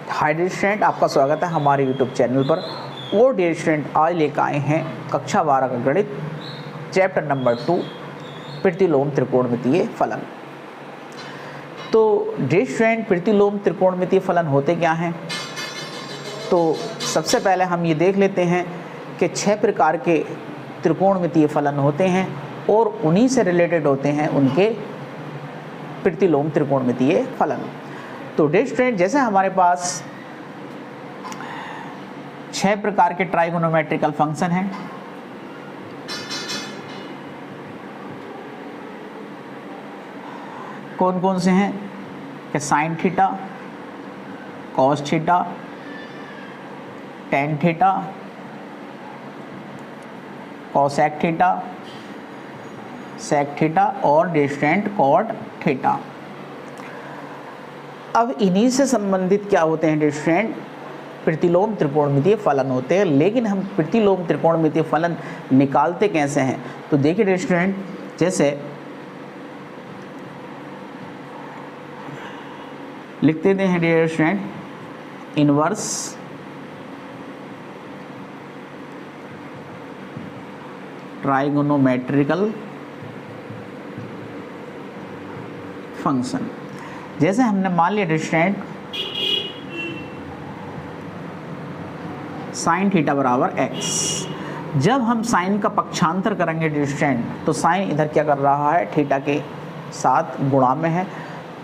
Hi dear student, आपका स्वागत है हमारे यूट्यूब चैनल पर। और डियर स्टूडेंट, आज लेकर आए हैं कक्षा 12 का गणित चैप्टर नंबर 2 प्रतिलोम त्रिकोणमितीय फलन। तो डियर स्टूडेंट, प्रतिलोम त्रिकोणमितीय फलन होते क्या हैं? तो सबसे पहले हम ये देख लेते हैं कि 6 प्रकार के त्रिकोणमितीय फलन होते हैं और उन्हीं से रिलेटेड होते हैं उनके प्रतिलोम त्रिकोणमितीय फलन। तो डियर स्टूडेंट, जैसे हमारे पास 6 प्रकार के ट्राइगोनोमेट्रिकल फंक्शन हैं। कौन कौन से हैं कि sine theta, cos theta, tan theta, cosec theta, sec theta और डियर स्टूडेंट कॉट थीटा। अब इन्हीं से संबंधित क्या होते हैं डियर स्टूडेंट? प्रतिलोम त्रिकोणमितीय फलन होते हैं। लेकिन हम प्रतिलोम त्रिकोणमितीय फलन निकालते कैसे हैं? तो देखिए डियर स्टूडेंट, जैसे लिख देते हैं डियर स्टूडेंट इनवर्स ट्राइगोनोमेट्रिकल फंक्शन। जैसे हमने मान लिया डियर स्टूडेंट साइन थीटा बराबर x। जब हम साइन का पक्षांतर करेंगे डियर स्टूडेंट, तो साइन इधर क्या कर रहा है? थीटा के साथ गुणा में है।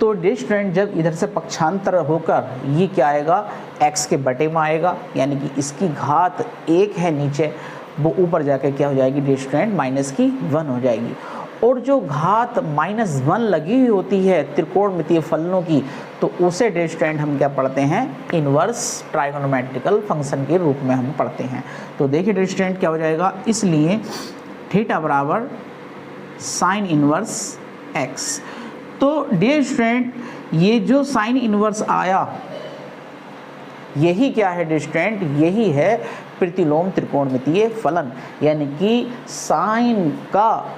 तो डियर स्टूडेंट, जब इधर से पक्षांतर होकर ये क्या आएगा? x के बटे में आएगा, यानी कि इसकी घात 1 है नीचे, वो ऊपर जाकर क्या हो जाएगी डियर स्टूडेंट? -1 हो जाएगी। और जो घात -1 लगी हुई होती है त्रिकोणमितीय फलनों की, तो उसे डियर स्टूडेंट हम क्या पढ़ते हैं? इनवर्स ट्राइगोनोमेट्रिकल फंक्शन के रूप में हम पढ़ते हैं। तो देखिए डियर स्टूडेंट क्या हो जाएगा, इसलिए थीटा बराबर साइन इनवर्स x। तो डियर स्टूडेंट, ये जो साइन इनवर्स आया, यही क्या है डियर स्टूडेंट? यही है प्रतिलोम त्रिकोणमितीय फलन, यानी कि साइन का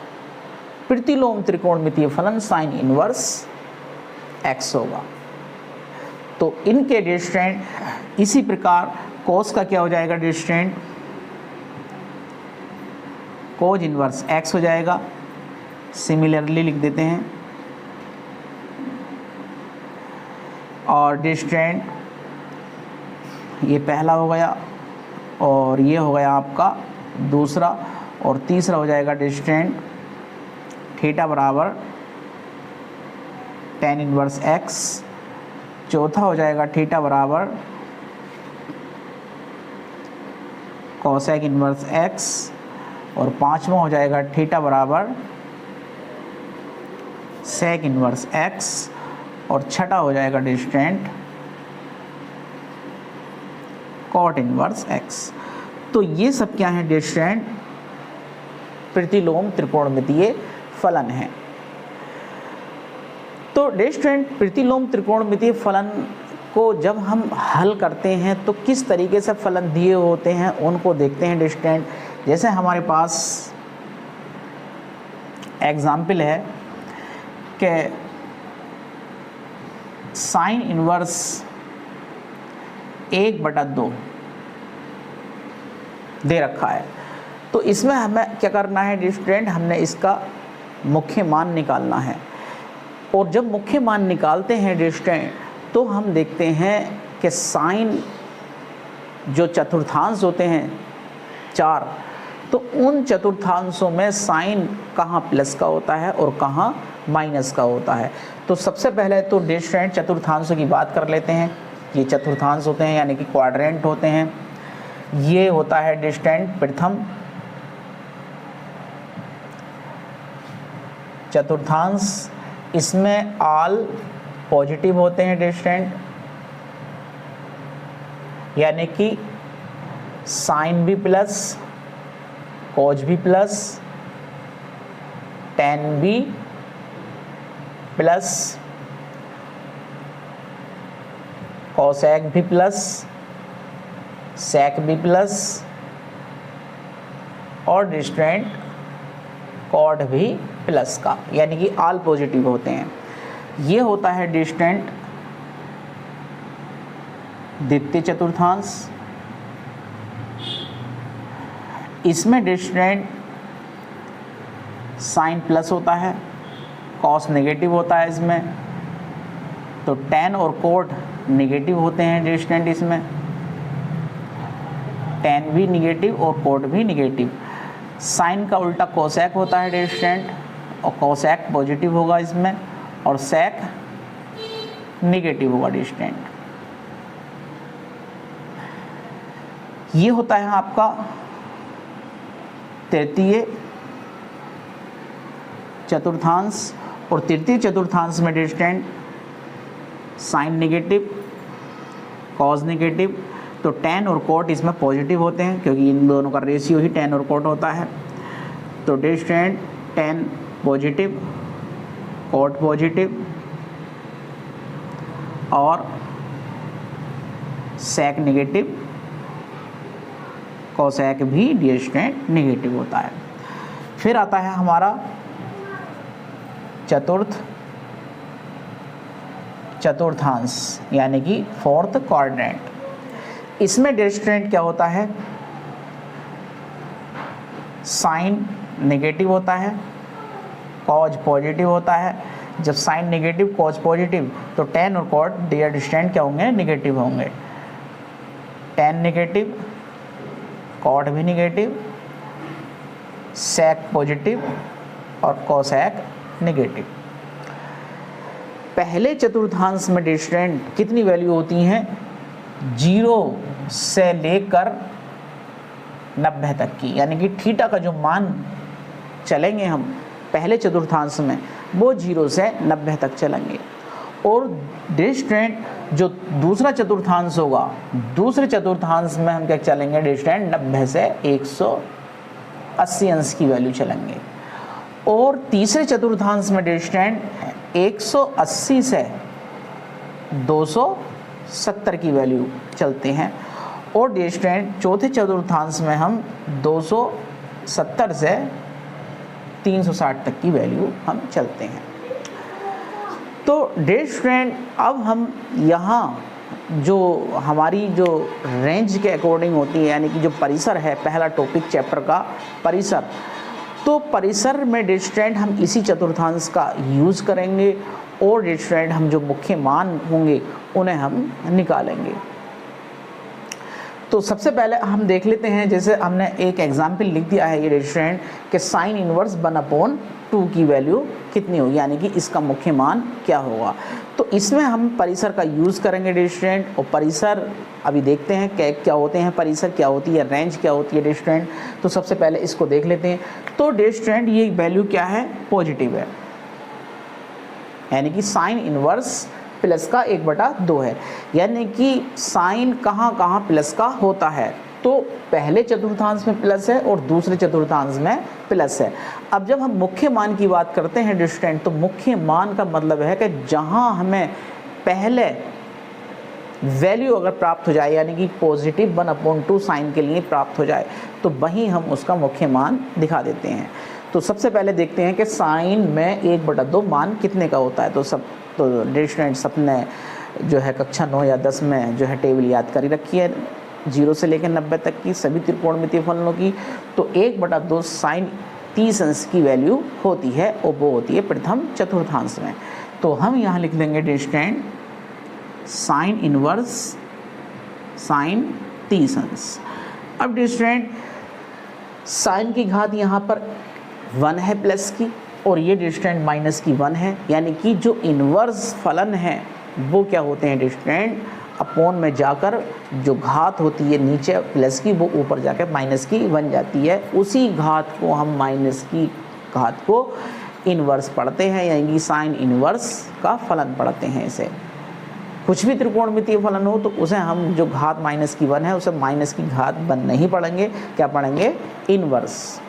प्रतिलोम त्रिकोणमितीय फलन साइन इनवर्स x होगा। तो इनके डियर स्टूडेंट इसी प्रकार cos का क्या हो जाएगा dear student? cos inverse x हो जाएगा। सिमिलरली लिख देते हैं। और डियर स्टूडेंट ये पहला हो गया और ये हो गया आपका दूसरा, और तीसरा हो जाएगा डियर स्टूडेंट थीटा बराबर tan इनवर्स x। चौथा हो जाएगा थीटा बराबर cosec इनवर्स x। और पांचवा हो जाएगा थीटा बराबर sec इनवर्स x। और छठा हो जाएगा dear student cot inverse x। तो ये सब क्या है डियर स्टूडेंट? प्रतिलोम त्रिकोणमितीय फलन है। तो डियर स्टूडेंट, प्रतिलोम त्रिकोणमितीय फलन को जब हम हल करते हैं तो किस तरीके से फलन दिए होते हैं उनको देखते हैं डियर स्टूडेंट। जैसे हमारे पास एग्जाम्पल है कि साइन इनवर्स 1/2 दे रखा है। तो इसमें हमें क्या करना है डियर स्टूडेंट? हमने इसका मुख्य मान निकालना है। और जब मुख्य मान निकालते हैं डियर स्टूडेंट, तो हम देखते हैं कि साइन जो चतुर्थांश होते हैं 4, तो उन चतुर्थांशों में साइन कहाँ प्लस का होता है और कहाँ माइनस का होता है। तो सबसे पहले तो डियर स्टूडेंट चतुर्थांशों की बात कर लेते हैं। ये चतुर्थांश होते हैं, यानी कि क्वाड्रेंट होते हैं। ये होता है डियर स्टूडेंट प्रथम चतुर्थांश। इसमें ऑल पॉजिटिव होते हैं डियर स्टूडेंट, यानी कि साइन भी प्लस, कॉज भी प्लस, टेन भी प्लस, कॉसेक भी प्लस, सेक भी प्लस और डियर स्टूडेंट कॉट भी प्लस का, यानी कि ऑल पॉजिटिव होते हैं। ये होता है डियर स्टूडेंट द्वितीय चतुर्थांश, इसमें डियर स्टूडेंट साइन प्लस होता है, कॉस नेगेटिव होता है इसमें, तो tan और कोट नेगेटिव होते हैं डियर स्टूडेंट, इसमें tan भी निगेटिव और कोट भी निगेटिव। साइन का उल्टा कोसेक होता है डियर स्टूडेंट, और कोसेक पॉजिटिव होगा इसमें और सेक निगेटिव होगा डियर स्टूडेंट। ये होता है आपका तृतीय चतुर्थांश, और तृतीय चतुर्थांश में dear student sine negative, cos negative, तो tan और कोट इसमें पॉजिटिव होते हैं क्योंकि इन दोनों का रेशियो ही tan और कोट होता है। तो dear student tan positive, cot positive और सेक नेगेटिव, कोसेक भी डियर स्टूडेंट नेगेटिव होता है। फिर आता है हमारा चतुर्थांश यानी कि फोर्थ क्वाड्रेंट। इसमें डियर स्टूडेंट क्या होता है, साइन नेगेटिव होता है, कॉज पॉजिटिव होता है। जब साइन नेगेटिव कॉज पॉजिटिव तो tan और कॉट डियर स्टूडेंट क्या होंगे, नेगेटिव होंगे। tan नेगेटिव, कॉट भी नेगेटिव, सेक पॉजिटिव और कोसेक नेगेटिव। पहले चतुर्थांश में डियर स्टूडेंट कितनी वैल्यू होती हैं, 0 से लेकर 90 तक की, यानी कि थीटा का जो मान चलेंगे हम पहले चतुर्थांश में वो 0 से 90 तक चलेंगे। और डियर स्टूडेंट जो दूसरा चतुर्थांश होगा, दूसरे चतुर्थांश में हम क्या चलेंगे डियर स्टूडेंट, 90 से 180 अंश की वैल्यू चलेंगे। और तीसरे चतुर्थांश में डियर स्टूडेंट 180 से 270 की वैल्यू चलते हैं। और डियर स्टूडेंट चौथे चतुर्थांश में हम 270 से 360 तक की वैल्यू हम चलते हैं। तो डियर स्टूडेंट अब हम यहाँ जो हमारी जो रेंज के अकॉर्डिंग होती है, यानी कि जो परिसर है, पहला टॉपिक चैप्टर का परिसर, तो परिसर में डियर स्टूडेंट हम इसी चतुर्थांश का यूज़ करेंगे और डियर स्टूडेंट हम जो मुख्य मान होंगे उन्हें हम निकालेंगे। तो सबसे पहले हम देख लेते हैं, जैसे हमने एक एग्जाम्पल लिख दिया है ये डियर स्टूडेंट कि साइन इनवर्स 1/2 की वैल्यू कितनी होगी, यानी कि इसका मुख्य मान क्या होगा। तो इसमें हम परिसर का यूज़ करेंगे डियर स्टूडेंट। और परिसर अभी देखते हैं क्या होते हैं, परिसर क्या होती है, रेंज क्या होती है डियर स्टूडेंट। तो सबसे पहले इसको देख लेते हैं। तो डियर स्टूडेंट ये वैल्यू क्या है, पॉजिटिव है, यानी कि साइन इनवर्स प्लस का 1/2 है, यानी कि साइन कहाँ कहाँ प्लस का होता है। तो पहले चतुर्थांश में प्लस है और दूसरे चतुर्थांश में प्लस है। अब जब हम मुख्य मान की बात करते हैं डियर स्टूडेंट, तो मुख्य मान का मतलब है कि जहाँ हमें पहले वैल्यू अगर प्राप्त हो जाए, यानी कि पॉजिटिव 1/2 साइन के लिए प्राप्त हो जाए, तो वहीं हम उसका मुख्य मान दिखा देते हैं। तो सबसे पहले देखते हैं कि साइन में 1/2 मान कितने का होता है। तो डियर स्टूडेंट सबने जो है कक्षा 9 या 10 में जो है टेबल याद कर ही रखी है, 0 से लेकर 90 तक की सभी त्रिकोणमितीय फलनों की। तो 1/2 साइन 30 अंश की वैल्यू होती है और वो होती है प्रथम चतुर्थांश में। तो हम यहाँ लिख लेंगे dear student sine inverse sine 30 अंश। अब डियर स्टूडेंट साइन की घात यहाँ पर 1 है प्लस की, और ये डियर स्टूडेंट माइनस की 1 है, यानी कि जो इन्वर्स फलन है वो क्या होते हैं डियर स्टूडेंट, अपोन में जाकर जो घात होती है नीचे प्लस की वो ऊपर जाकर माइनस की बन जाती है। उसी घात को हम माइनस की घात को इन्वर्स पढ़ते हैं, यानी कि साइन इन्वर्स का फलन पढ़ते हैं। इसे कुछ भी त्रिकोणमितीय फलन हो तो उसे हम जो घात माइनस की 1 है उसे माइनस की घात 1 नहीं पढ़ेंगे, क्या पढ़ेंगे, इन्वर्स।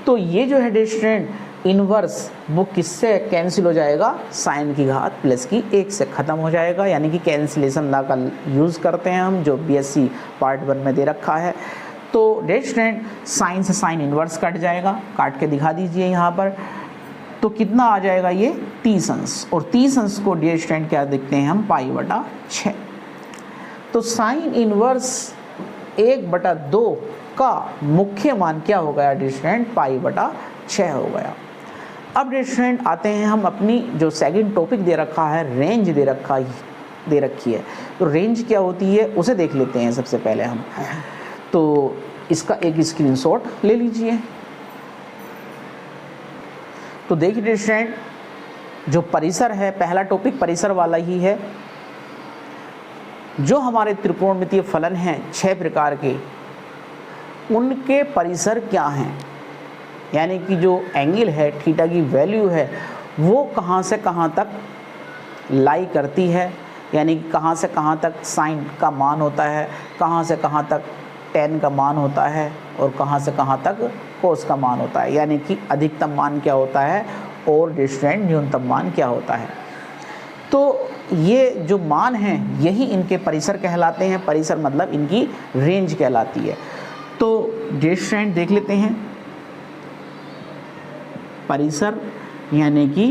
तो ये जो है डियर स्टूडेंट इन्वर्स वो किससे कैंसिल हो जाएगा, साइन की घात प्लस की 1 से ख़त्म हो जाएगा, यानी कि कैंसिलेशन लॉ का यूज़ करते हैं हम, जो बीएससी पार्ट 1 में दे रखा है। तो डियर स्टूडेंट साइन से साइन इन्वर्स कट जाएगा, काट के दिखा दीजिए यहाँ पर। तो कितना आ जाएगा ये 30 अंश, और 30 अंश को डियर स्टूडेंट क्या देखते हैं हम, π/6। तो साइन इनवर्स 1/2 का मुख्य मान क्या हो गया डिस्टेंट, π/6 हो गया। अब डिस्टेंट आते हैं हम अपनी जो सेकंड टॉपिक दे रखा है, रेंज दे रखी है। तो रेंज क्या होती है उसे देख लेते हैं सबसे पहले हम। तो इसका एक स्क्रीनशॉट ले लीजिए। तो देखिए डिस्टेंट, जो परिसर है, पहला टॉपिक परिसर वाला ही है। जो हमारे त्रिकोणमितीय फलन हैं 6 प्रकार के, उनके परिसर क्या हैं, यानी कि जो एंगल है, थीटा की वैल्यू है, वो कहाँ से कहाँ तक लाई करती है, यानी कि कहाँ से कहाँ तक साइन का मान होता है, कहाँ से कहाँ तक टेन का मान होता है, और कहाँ से कहाँ तक कोस का मान होता है, यानी कि अधिकतम मान क्या होता है और डिस्टेंट न्यूनतम मान क्या होता है। तो ये जो मान हैं यही इनके परिसर कहलाते हैं। परिसर मतलब इनकी रेंज कहलाती है। तो डिस्टेंट देख लेते हैं। परिसर यानी कि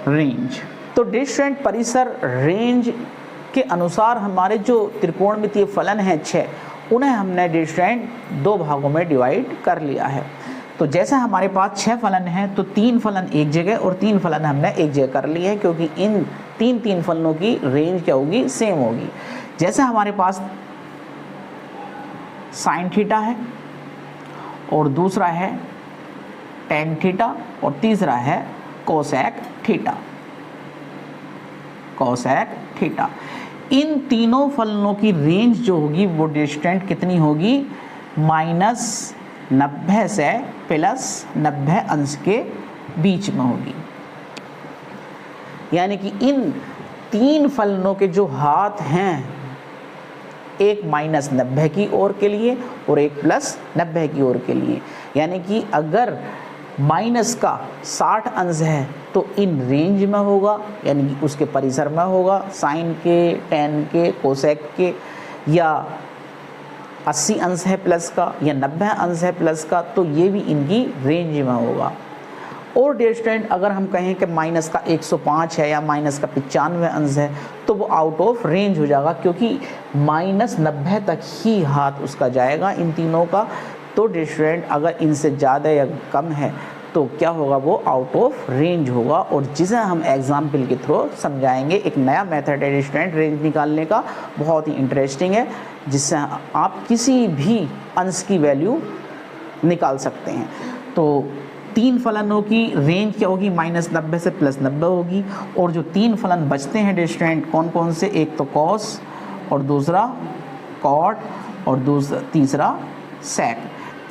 रेंज। तो डिस्टेंट, परिसर, रेंज के अनुसार हमारे जो त्रिकोणमितीय फलन हैं 6, उन्हें हमने डिस्टेंट 2 भागों में डिवाइड कर लिया है। तो जैसे हमारे पास 6 फलन हैं तो 3 फलन एक जगह और 3 फलन हमने एक जगह कर लिए हैं, क्योंकि इन 3 फलनों की रेंज क्या होगी, सेम होगी। जैसे हमारे पास साइन थीटा है और दूसरा है टेन थीटा और तीसरा है कोसेक थीटा। कोसेक थीटा, इन तीनों फलनों की रेंज जो होगी वो डिस्टेंट कितनी होगी, -90 से +90 अंश के बीच में होगी। यानी कि इन 3 फलनों के जो हाथ हैं, एक -90 की ओर के लिए और एक +90 की ओर के लिए, यानी कि अगर माइनस का 60 अंश है तो इन रेंज में होगा, यानी कि उसके परिसर में होगा, साइन के, टेन के, कोसेक के, या 80 अंश है प्लस का या 90 अंश है प्लस का, तो ये भी इनकी रेंज में होगा। और डिस्टेंट अगर हम कहें कि माइनस का 105 है या माइनस का 95 अंश है तो वो आउट ऑफ रेंज हो जाएगा, क्योंकि -90 तक ही हाथ उसका जाएगा इन तीनों का। तो डिस्टेंट अगर इनसे ज़्यादा या कम है तो क्या होगा, वो आउट ऑफ रेंज होगा, और जिसे हम एग्जाम्पल के थ्रू समझाएंगे। एक नया मेथड है डिस्टेंट रेंज निकालने का, बहुत ही इंटरेस्टिंग है, जिससे आप किसी भी अंश की वैल्यू निकाल सकते हैं। तो 3 फलनों की रेंज क्या होगी, -90 से +90 होगी। और जो 3 फलन बचते हैं डिस्टेंट, कौन कौन से, एक तो कॉस और दूसरा कॉट और तीसरा सेक,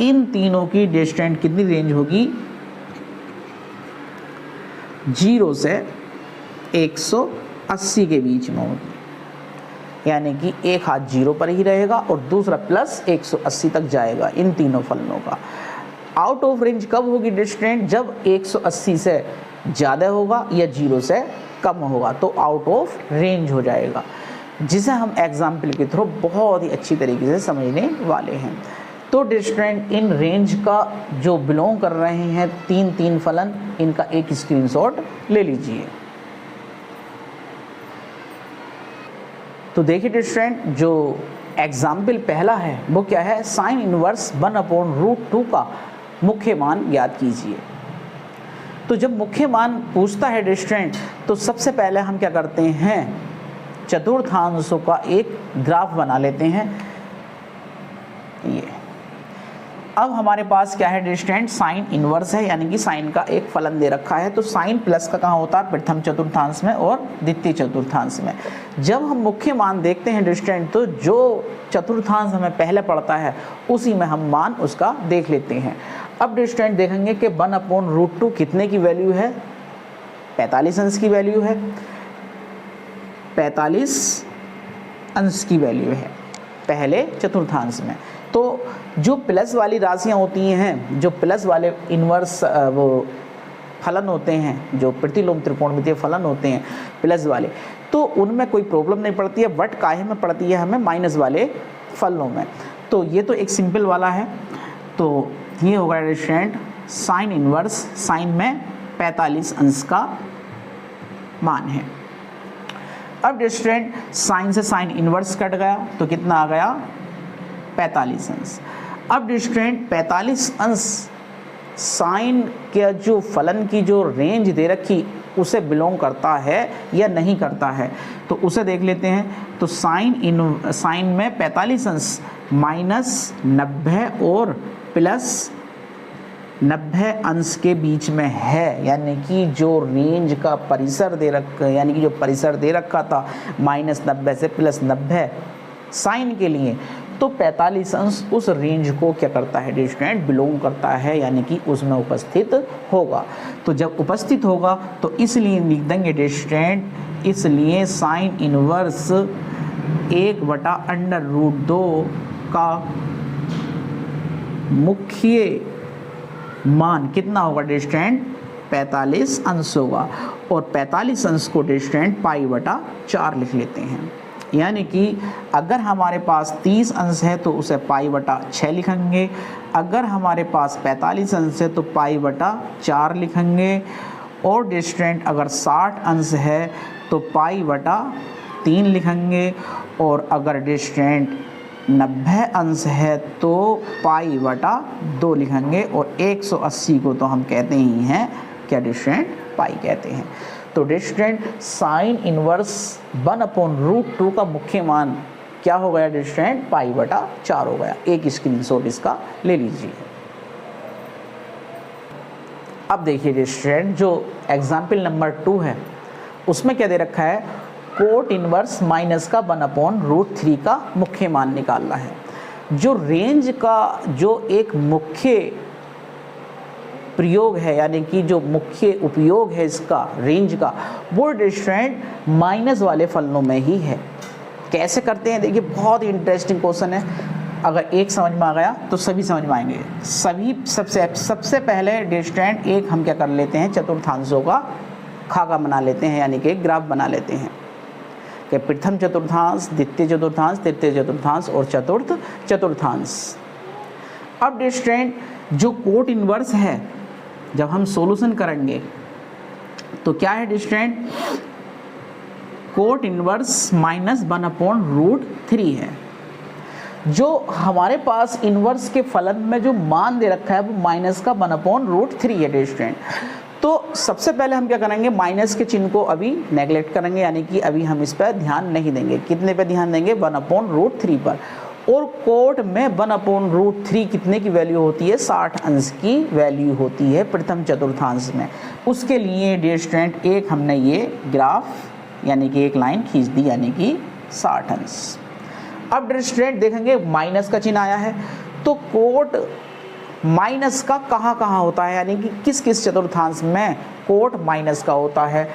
इन तीनों की डिस्टेंट कितनी रेंज होगी, 0 से 180 के बीच में होगी। यानी कि एक हाथ 0 पर ही रहेगा और दूसरा +180 तक जाएगा इन तीनों फलनों का। आउट ऑफ रेंज कब होगी डिस्टेंट, जब 180 से ज़्यादा होगा या 0 से कम होगा, तो आउट ऑफ रेंज हो जाएगा, जिसे हम एग्जाम्पल के थ्रू बहुत ही अच्छी तरीके से समझने वाले हैं। तो डिस्टेंट इन रेंज का जो बिलोंग कर रहे हैं 3 फलन, इनका एक स्क्रीनशॉट ले लीजिए। तो देखिए डिस्टेंट, जो एग्जाम्पल पहला है वो क्या है, साइन इनवर्स 1/√2 का मुख्य मान ज्ञात कीजिए। तो जब मुख्य मान पूछता है डिस्टेंट, तो सबसे पहले हम क्या करते हैं, चतुर्थांशों का एक ग्राफ बना लेते हैं। ये अब हमारे पास क्या है डिस्टेंट, साइन इनवर्स है, यानी कि साइन का एक फलन दे रखा है। तो साइन प्लस का कहाँ होता है, प्रथम चतुर्थांश में और द्वितीय चतुर्थांश में। जब हम मुख्य मान देखते हैं डिस्टेंट, तो जो चतुर्थांश हमें पहले पड़ता है उसी में हम मान उसका देख लेते हैं। अब डिस्टेंट देखेंगे कि 1/√2 कितने की वैल्यू है, 45 अंश की वैल्यू है, 45 अंश की वैल्यू है पहले चतुर्थांश में। तो जो प्लस वाली राशियां होती हैं, जो प्लस वाले इन्वर्स वो फलन होते हैं, जो प्रतिलोम त्रिकोणमितीय फलन होते हैं प्लस वाले, तो उनमें कोई प्रॉब्लम नहीं पड़ती है, बट काहे में पड़ती है हमें, माइनस वाले फलनों में। तो ये तो एक सिंपल वाला है। तो ये होगा डिस्टेंट साइन इनवर्स, साइन में 45 अंश का मान है। अब डियर स्टूडेंट साइन से साइन इनवर्स कट गया तो कितना आ गया 45 अंश। अब डियर स्टूडेंट 45 अंश साइन के जो फलन की जो रेंज दे रखी उसे बिलोंग करता है या नहीं करता है, तो उसे देख लेते हैं। तो साइन में 45 अंश माइनस 90 और प्लस 90 अंश के बीच में है, यानी कि जो रेंज का परिसर दे रखा, यानी कि जो परिसर दे रखा था -90 से +90 साइन के लिए, तो 45 अंश उस रेंज को क्या करता है डियर स्टूडेंट, बिलोंग करता है, यानी कि उसमें उपस्थित होगा। तो जब उपस्थित होगा तो इसलिए लिख देंगे डियर स्टूडेंट, इसलिए साइन इनवर्स 1/√2 का मुख्य मान कितना होगा डियर स्टूडेंट, 45 अंश होगा। और 45 अंश को डियर स्टूडेंट π/4 लिख लेते हैं, यानी कि अगर हमारे पास 30 अंश है तो उसे π/6 लिखेंगे, अगर हमारे पास 45 अंश है तो π/4 लिखेंगे, और डियर स्टूडेंट अगर 60 अंश है तो π/3 लिखेंगे, और अगर डियर स्टूडेंट 90 अंश है तो π/2 लिखेंगे, और 180 को तो हम कहते ही हैं क्या डियर स्टूडेंट, पाई कहते हैं। तो डियर स्टूडेंट साइन इनवर्स 1/√2 का मुख्य मान क्या हो गया डियर स्टूडेंट, π/4 हो गया। एक स्क्रीनशॉट इसका ले लीजिए। अब देखिए डियर स्टूडेंट जो एग्जाम्पल नंबर 2 है उसमें क्या दे रखा है, कोट इनवर्स माइनस का 1/√3 का मुख्य मान निकालना है। जो रेंज का जो एक मुख्य प्रयोग है, यानी कि जो मुख्य उपयोग है इसका रेंज का, वो डियर स्टूडेंट माइनस वाले फलनों में ही है। कैसे करते हैं देखिए, बहुत इंटरेस्टिंग क्वेश्चन है। अगर एक समझ में आ गया तो सभी समझ में आएंगे। सभी सबसे पहले डियर स्टूडेंट एक हम क्या कर लेते हैं, चतुर्थांशों का खाका बना लेते हैं, यानी कि ग्राफ बना लेते हैं कि प्रथम चतुर्थांश, द्वितीय चतुर्थांश, तृतीय चतुर्थांश और चतुर्थ चतुर्थांश। अब डियर स्टूडेंट जो कोट इनवर्स है, जब हम सॉल्यूशन करेंगे तो क्या है डियर स्टूडेंट, कोट इनवर्स -1/√3 है। जो हमारे पास इनवर्स के फलन में जो मान दे रखा है वो माइनस का 1/√3 है डियर स्टूडेंट। तो सबसे पहले हम क्या करेंगे, माइनस के चिन्ह को अभी नेगलेक्ट करेंगे, यानी कि अभी हम इस पर ध्यान नहीं देंगे। कितने पे ध्यान देंगे, 1/√3 पर। और कोट में 1/√3 कितने की वैल्यू होती है, 60 अंश की वैल्यू होती है प्रथम चतुर्थांश में। उसके लिए डियर स्टूडेंट एक हमने ये ग्राफ यानी कि एक लाइन खींच दी, यानी कि 60 अंश। अब डियर स्टूडेंट देखेंगे माइनस का चिन्ह आया है, तो कोट माइनस का कहाँ कहाँ होता है, यानी कि किस किस चतुर्थांश में कोट माइनस का होता है।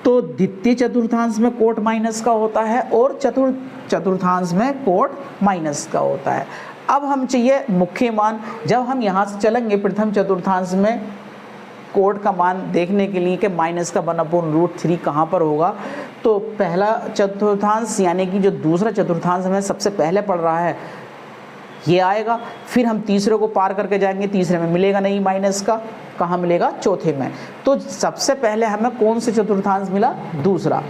तो द्वितीय चतुर्थांश में कोट माइनस का होता है और चतुर्थ चतुर्थांश में कोट माइनस का होता है। अब हम चाहिए मुख्य मान। जब हम यहाँ से चलेंगे प्रथम चतुर्थांश में कोट का मान देखने के लिए कि माइनस का 1/√3 कहाँ पर होगा, तो पहला चतुर्थांश यानी कि जो दूसरा चतुर्थांश हमें सबसे पहले पड़ रहा है ये आएगा। फिर हम तीसरे को पार करके जाएंगे, तीसरे में मिलेगा नहीं माइनस का, कहाँ मिलेगा, चौथे में। तो सबसे पहले हमें कौन से चतुर्थांश मिला, दूसरा।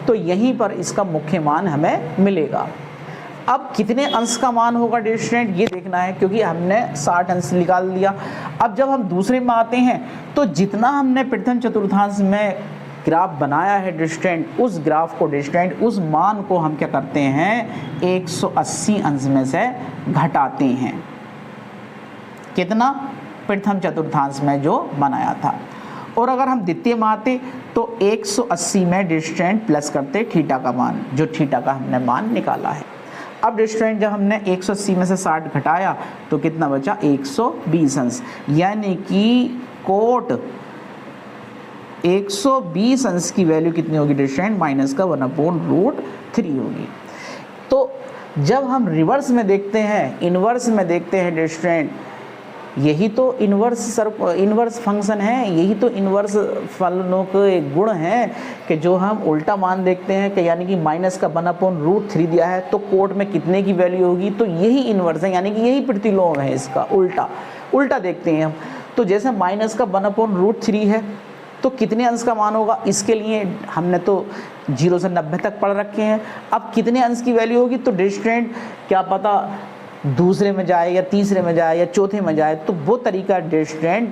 तो यहीं पर इसका मुख्य मान हमें मिलेगा। अब कितने अंश का मान होगा डियर स्टूडेंट ये देखना है, क्योंकि हमने 60 अंश निकाल लिया। अब जब हम दूसरे में आते हैं तो जितना हमने प्रथम चतुर्थांश में ग्राफ बनाया है डियर स्टूडेंट, उस ग्राफ को डियर स्टूडेंट उस मान को हम क्या करते हैं, 180 अंश में से घटाते हैं। कितना, प्रथम चतुर्थांश में जो बनाया था। और अगर हम द्वितीय में आते तो 180 में डियर स्टूडेंट प्लस करते थीटा का मान, जो थीटा का हमने मान निकाला है। अब डियर स्टूडेंट जब हमने 180 में से 60 घटाया तो कितना बचा, 120 अंश, यानी कि कोट 120 अंश की वैल्यू कितनी होगी डियर स्टूडेंट, माइनस का 1/√3 होगी। तो जब हम रिवर्स में देखते हैं, इनवर्स में देखते हैं डियर स्टूडेंट, यही तो इनवर्स फंक्शन है, यही तो इनवर्स फलनों के गुण हैं कि जो हम उल्टा मान देखते हैं कि यानी कि माइनस का 1/√3 दिया है तो कोट में कितने की वैल्यू होगी, तो यही इनवर्स है, यानी कि यही प्रतिलोम है इसका। उल्टा देखते हैं हम। तो जैसे माइनस का 1/√3 है तो कितने अंश का मान होगा, इसके लिए हमने तो 0 से 90 तक पढ़ रखे हैं। अब कितने अंश की वैल्यू होगी, तो डिस्टेंट क्या पता दूसरे में जाए या तीसरे में जाए या चौथे में जाए, तो वो तरीका डिस्टेंट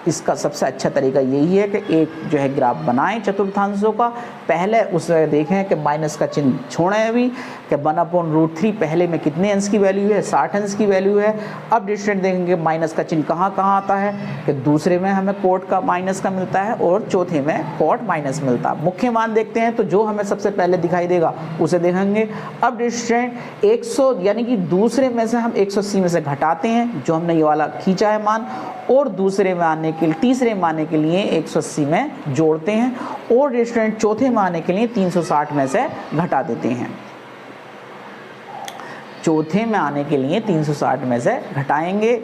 इसका सबसे अच्छा तरीका यही है कि एक जो है ग्राफ बनाएं चतुर्थांशों का। पहले उसे देखें कि माइनस का चिन्ह छोड़ें अभी कि 1/√3 पहले में कितने अंश की वैल्यू है, 60 अंश की वैल्यू है। अब डिस्टेंट देखेंगे माइनस का चिन्ह कहाँ कहाँ आता है कि दूसरे में हमें कोट का माइनस का मिलता है और चौथे में कोट माइनस मिलता है। मुख्य मान देखते हैं तो जो हमें सबसे पहले दिखाई देगा उसे देखेंगे। अब डिस्टेंट 100 यानी कि दूसरे में से हम 180 में से घटाते हैं जो हमने ये वाला खींचा है मान, और दूसरे में आने के लिए तीसरे में आने के लिए 180 में जोड़ते हैं, और डिस्टेंट चौथे में आने के लिए 360 में से घटा देते हैं। चौथे में आने के लिए 360 में से घटाएंगे।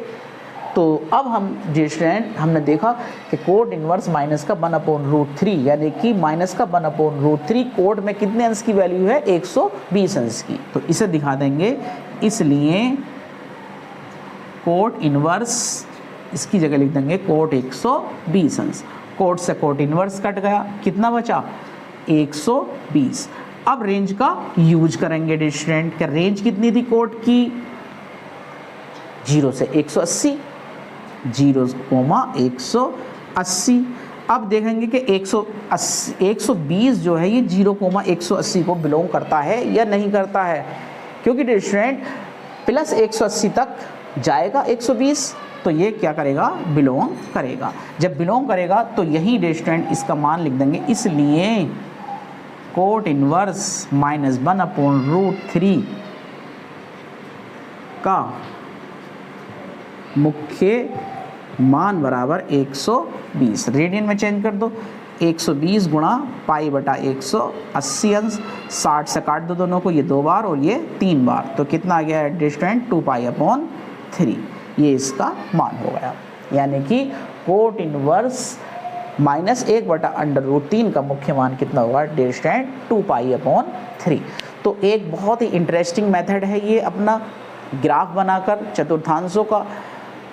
तो अब हम डिस्टेंट हमने देखा कि कोट इनवर्स माइनस का 1/√3 यानी कि माइनस का 1/√3 कोट में कितने अंश की वैल्यू है, 120 अंश की। तो इसे दिखा देंगे, इसलिए कोट इनवर्स इसकी जगह लिख देंगे कोट 120 अंश। कोट से कोट इनवर्स कट गया, कितना बचा 120। अब रेंज का यूज करेंगे डिस्टेंट का। रेंज कितनी थी कोट की, 0 से 180, 0,180। अब देखेंगे कि 120 जो है ये 0,180 को बिलोंग करता है या नहीं करता है, क्योंकि डिस्टेंट प्लस 180 तक जाएगा 120, तो ये क्या करेगा, बिलोंग करेगा। जब बिलोंग करेगा तो यही डिस्टेंट इसका मान लिख देंगे। इसलिए कोट इनवर्स माइनस 1/√3 का मुख्य मान बराबर 120। रेडियन में चेंज कर दो, 120 गुणा पाई बटा 180 अंश। 60 से काट दो दोनों को, ये 2 बार और ये 3 बार, तो कितना आ गया है डिस्टेंट 2π/3। ये इसका मान हो गया। यानी कि कोट इनवर्स माइनस 1/√3 का मुख्य मान कितना होगा, डिस्टेंट 2π/3। तो एक बहुत ही इंटरेस्टिंग मेथड है ये अपना ग्राफ बनाकर चतुर्थांशों का।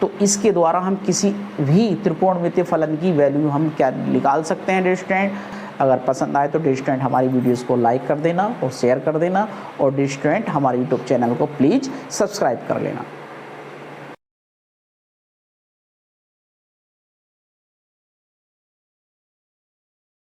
तो इसके द्वारा हम किसी भी त्रिकोणमितीय फलन की वैल्यू हम क्या निकाल सकते हैं डिस्टेंट। अगर पसंद आए तो डिस्टेंट हमारी वीडियोस को लाइक कर देना और शेयर कर देना, और डिस्टेंट हमारे यूट्यूब चैनल को प्लीज़ सब्सक्राइब कर लेना।